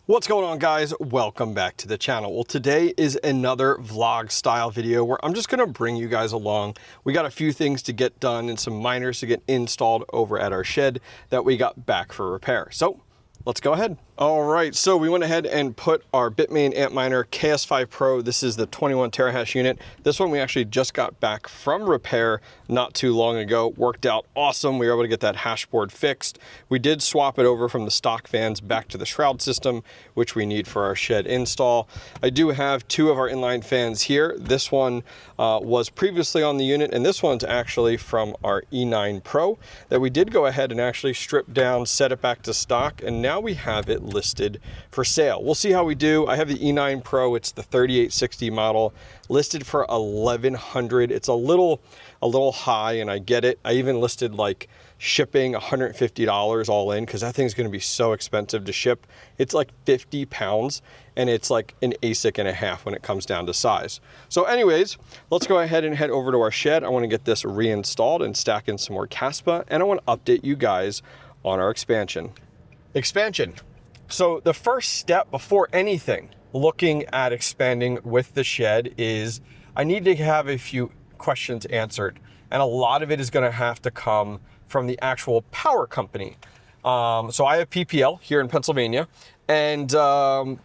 What's going on, guys? Welcome back to the channel. Well, today is another vlog style video where I'm just gonna bring you guys along. We got a few things to get done and some miners to get installed over at our shed that we got back for repair. So let's go ahead. All right, so we went ahead and put our Bitmain Antminer KS5 Pro. This is the 21 terahash unit. This one we actually just got back from repair not too long ago. Worked out awesome. We were able to get that hash board fixed. We did swap it over from the stock fans back to the shroud system, which we need for our shed install. I do have two of our inline fans here. This one was previously on the unit, and this one's actually from our E9 Pro that we did go ahead and actually strip down, set it back to stock, and now we have it listed for sale. We'll see how we do. I have the E9 Pro. It's the 3860 model, listed for $1,100. It's a little high, and I get it. I even listed like shipping $150 all in because that thing's going to be so expensive to ship. It's like 50 pounds, and it's like an ASIC and a half when it comes down to size. So anyways, let's go ahead and head over to our shed. I want to get this reinstalled and stack in some more KASPA, and I want to update you guys on our expansion. So the first step before anything looking at expanding with the shed is I need to have a few questions answered. And a lot of it is going to have to come from the actual power company. So I have PPL here in Pennsylvania, and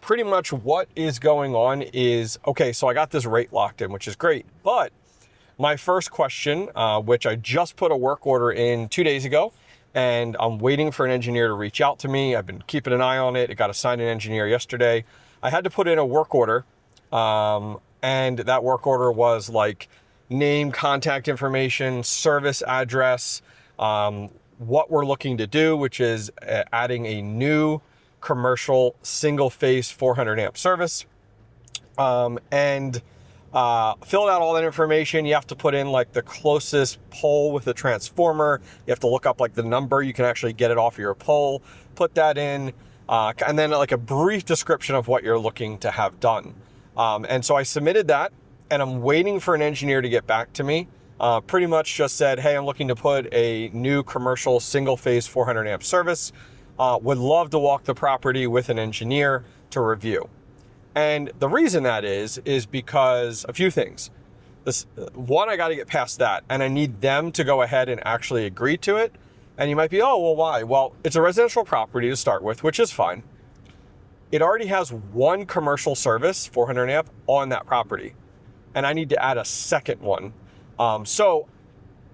pretty much what is going on is, okay, so I got this rate locked in, which is great. But my first question, which I just put a work order in 2 days ago, and I'm waiting for an engineer to reach out to me. I've been keeping an eye on it. It got assigned an engineer yesterday. I had to put in a work order, and that work order was like name, contact information, service address, what we're looking to do, which is adding a new commercial single phase 400 amp service, and fill out all that information. You have to put in like the closest pole with the transformer. You have to look up like the number. You can actually get it off of your pole, put that in, and then like a brief description of what you're looking to have done. And so I submitted that, and I'm waiting for an engineer to get back to me. Pretty much just said, hey, I'm looking to put a new commercial single phase 400 amp service. Would love to walk the property with an engineer to review. And the reason that is because a few things. One, I got to get past that, and I need them to go ahead and actually agree to it. And you might be, oh, well, why? Well, it's a residential property to start with, which is fine. It already has one commercial service, 400 amp, on that property. And I need to add a second one. So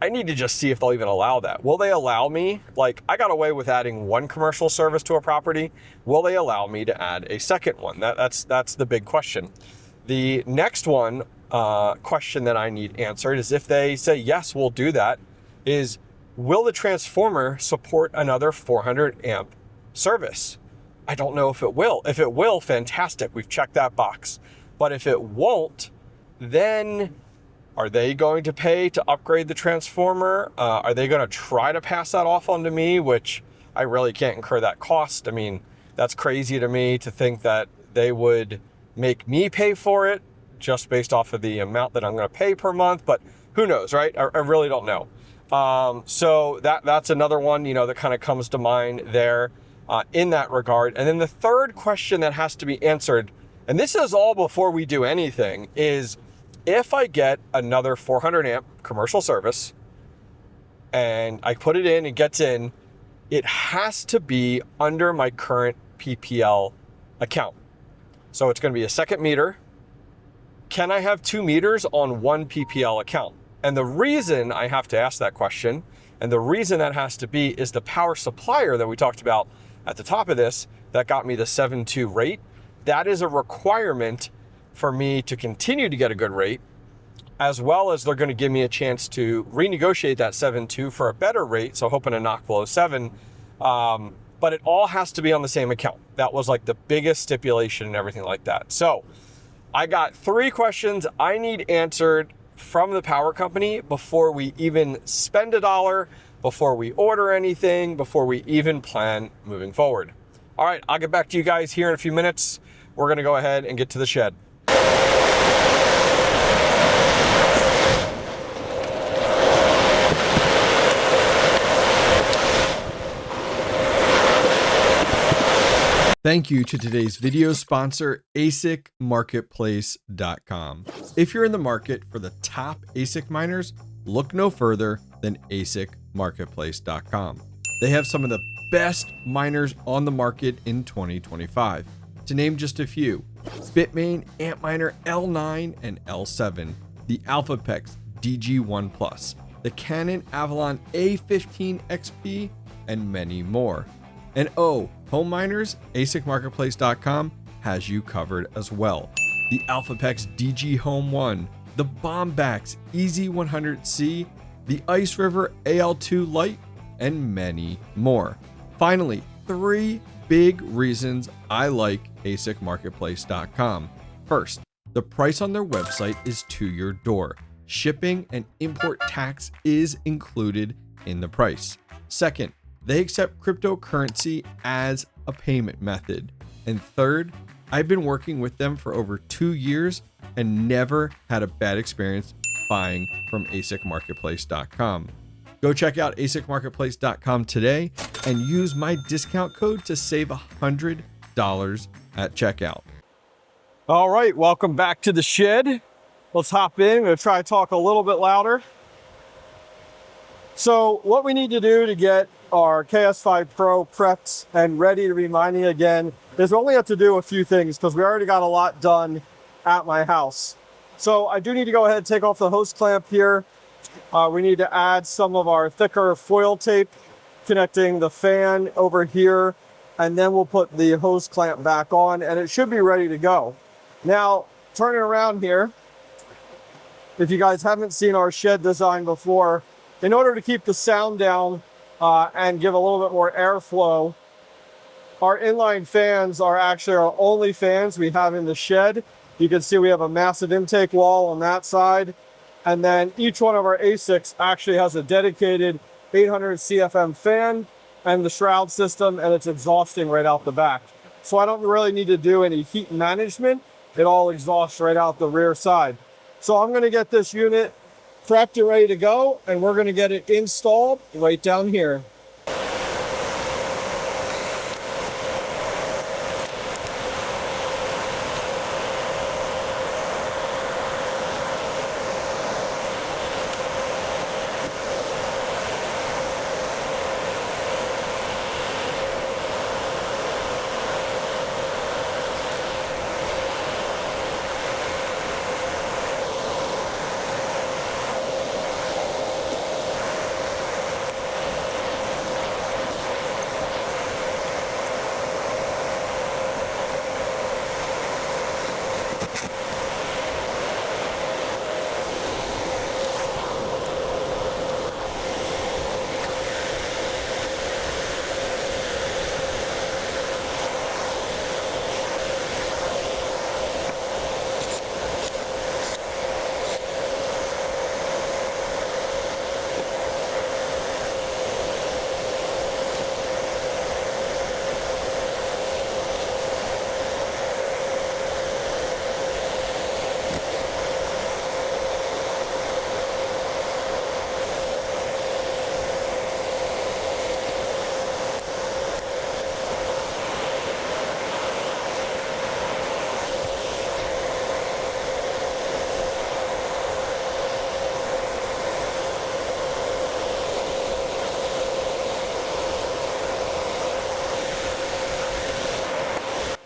I need to just see if they'll even allow that. Will they allow me? Like, I got away with adding one commercial service to a property. Will they allow me to add a second one? That's the big question. The next one, question that I need answered is if they say, yes, we'll do that, is will the transformer support another 400 amp service? I don't know if it will. If it will, fantastic. We've checked that box. But if it won't, then are they going to pay to upgrade the transformer? Are they going to try to pass that off onto me, which I really can't incur that cost? I mean, that's crazy to me to think that they would make me pay for it just based off of the amount that I'm going to pay per month. But who knows, right? I really don't know. So that's another one, that kind of comes to mind there in that regard. And then the third question that has to be answered, and this is all before we do anything, is if I get another 400 amp commercial service and I put it in, it gets in, it has to be under my current PPL account. So it's going to be a second meter. Can I have 2 meters on one PPL account? And the reason I have to ask that question, and the reason that has to be, is the power supplier that we talked about at the top of this that got me the 7.2 rate. That is a requirement for me to continue to get a good rate, as well as they're going to give me a chance to renegotiate that 7.2 for a better rate, so hoping to knock below 7. But it all has to be on the same account. That was like the biggest stipulation and everything like that. So I got 3 questions I need answered from the power company before we even spend a dollar, before we order anything, before we even plan moving forward. All right, I'll get back to you guys here in a few minutes. We're going to go ahead and get to the shed. Thank you to today's video sponsor, ASICmarketplace.com. If you're in the market for the top ASIC miners, look no further than ASICmarketplace.com. They have some of the best miners on the market in 2025. To name just a few: Bitmain Antminer L9 and L7, the AlphaPex DG1 Plus, the Canon Avalon A15 XP, and many more. And oh, home miners, ASICmarketplace.com has you covered as well. The AlphaPex DG Home 1, the Bombax EZ100C, the Ice River AL2 Lite, and many more. Finally, 3 big reasons I like ASICmarketplace.com. First, the price on their website is to your door. Shipping and import tax is included in the price. Second, they accept cryptocurrency as a payment method. And third, I've been working with them for over 2 years and never had a bad experience buying from ASICmarketplace.com. Go check out ASICmarketplace.com today and use my discount code to save $100 at checkout. All right, welcome back to the shed. Let's hop in. I'm going to try to talk a little bit louder. So what we need to do to get our KS5 Pro prepped and ready to be mining again is we only have to do a few things because we already got a lot done at my house. So I do need to go ahead and take off the hose clamp here. We need to add some of our thicker foil tape connecting the fan over here, and then we'll put the hose clamp back on and it should be ready to go. Now, turning around here, if you guys haven't seen our shed design before, in order to keep the sound down and give a little bit more airflow, our inline fans are actually our only fans we have in the shed. You can see we have a massive intake wall on that side. And then each one of our ASICs actually has a dedicated 800 CFM fan and the shroud system, and it's exhausting right out the back. So I don't really need to do any heat management. It all exhausts right out the rear side. So I'm gonna get this unit prepped and ready to go, and we're gonna get it installed right down here.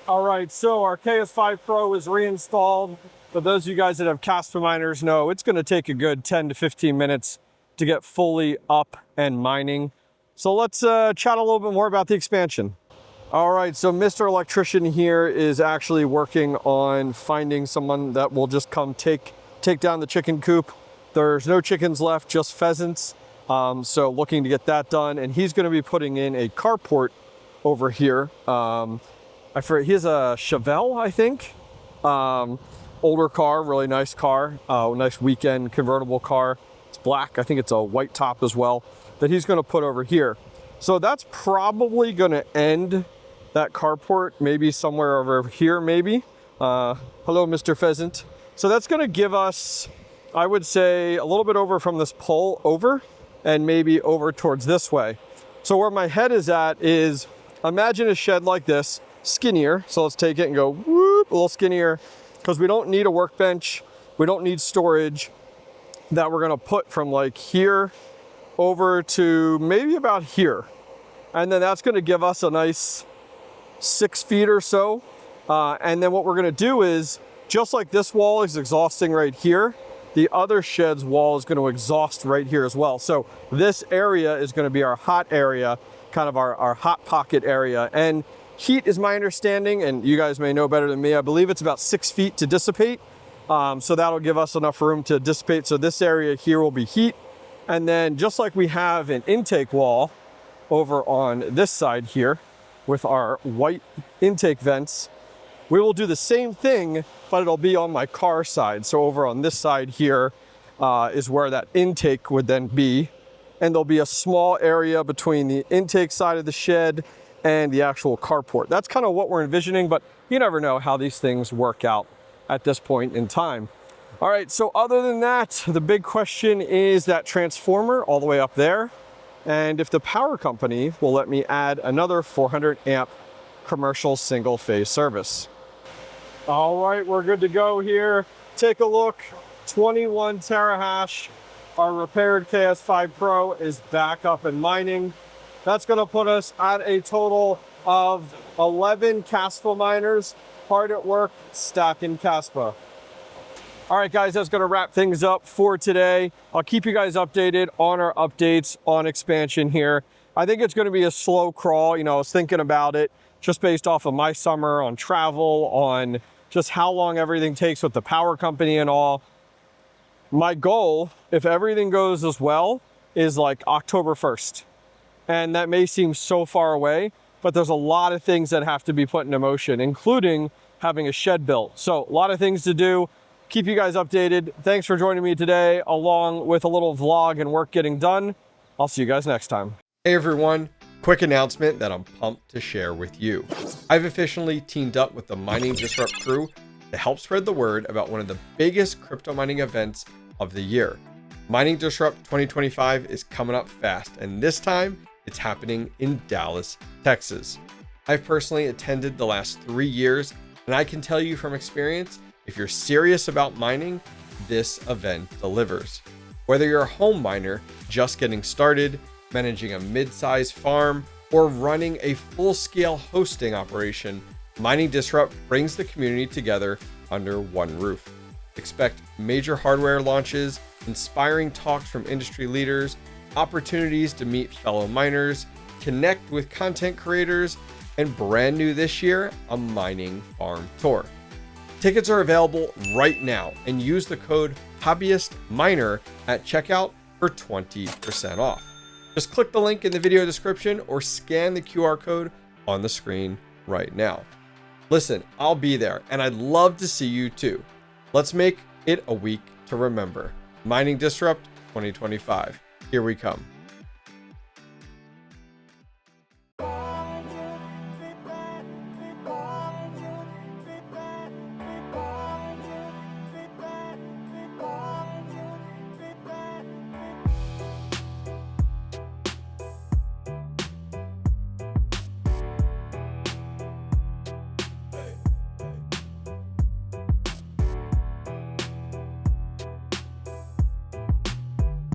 All right, so our KS5 Pro is reinstalled. For those of you guys that have KASPA miners know, it's gonna take a good 10 to 15 minutes to get fully up and mining. So let's chat a little bit more about the expansion. All right, so Mr. Electrician here is actually working on finding someone that will just come take down the chicken coop. There's no chickens left, just pheasants. So looking to get that done. And he's gonna be putting in a carport over here. I forget, he has a Chevelle, I think. Older car, really nice car. Nice weekend convertible car. It's black, I think it's a white top as well, that he's gonna put over here. So that's probably gonna end that carport, maybe somewhere over here, maybe. Hello, Mr. Pheasant. So that's gonna give us, I would say, a little bit over from this pole over, and maybe over towards this way. So where my head is at is, imagine a shed like this. skinnier. So let's take it and go whoop, a little skinnier, because we don't need a workbench. We don't need storage that we're gonna put from like here over to maybe about here. And then that's gonna give us a nice 6 feet or so. And then what we're gonna do is, just like this wall is exhausting right here, the other shed's wall is gonna exhaust right here as well. So this area is gonna be our hot area, kind of our hot pocket area. And heat is my understanding, and you guys may know better than me, I believe it's about 6 feet to dissipate. So that'll give us enough room to dissipate. So this area here will be heat. And then just like we have an intake wall over on this side here with our white intake vents, we will do the same thing, but it'll be on my car side. So over on this side here is where that intake would then be. And there'll be a small area between the intake side of the shed and the actual carport. That's kind of what we're envisioning, but you never know how these things work out at this point in time. All right, so other than that, the big question is that transformer all the way up there, and if the power company will let me add another 400 amp commercial single phase service. All right, we're good to go here. Take a look, 21 terahash. Our repaired KS5 Pro is back up and mining. That's gonna put us at a total of 11 KASPA miners hard at work stacking KASPA. All right, guys, that's gonna wrap things up for today. I'll keep you guys updated on our updates on expansion here. I think it's gonna be a slow crawl. You know, I was thinking about it just based off of my summer, on travel, on just how long everything takes with the power company and all. My goal, if everything goes as well, is like October 1st. And that may seem so far away, but there's a lot of things that have to be put into motion, including having a shed built. So a lot of things to do. Keep you guys updated. Thanks for joining me today, along with a little vlog and work getting done. I'll see you guys next time. Hey everyone, quick announcement that I'm pumped to share with you. I've officially teamed up with the Mining Disrupt crew to help spread the word about one of the biggest crypto mining events of the year. Mining Disrupt 2025 is coming up fast, and this time it's happening in Dallas, Texas. I've personally attended the last 3 years, and I can tell you from experience, if you're serious about mining, this event delivers. Whether you're a home miner just getting started, managing a mid-sized farm, or running a full-scale hosting operation, Mining Disrupt brings the community together under one roof. Expect major hardware launches, inspiring talks from industry leaders, opportunities to meet fellow miners, connect with content creators, and brand new this year, a mining farm tour. Tickets are available right now, and use the code HOBBYISTMINER at checkout for 20% off. Just click the link in the video description or scan the QR code on the screen right now. Listen, I'll be there, and I'd love to see you too. Let's make it a week to remember. Mining Disrupt 2025. Here we come.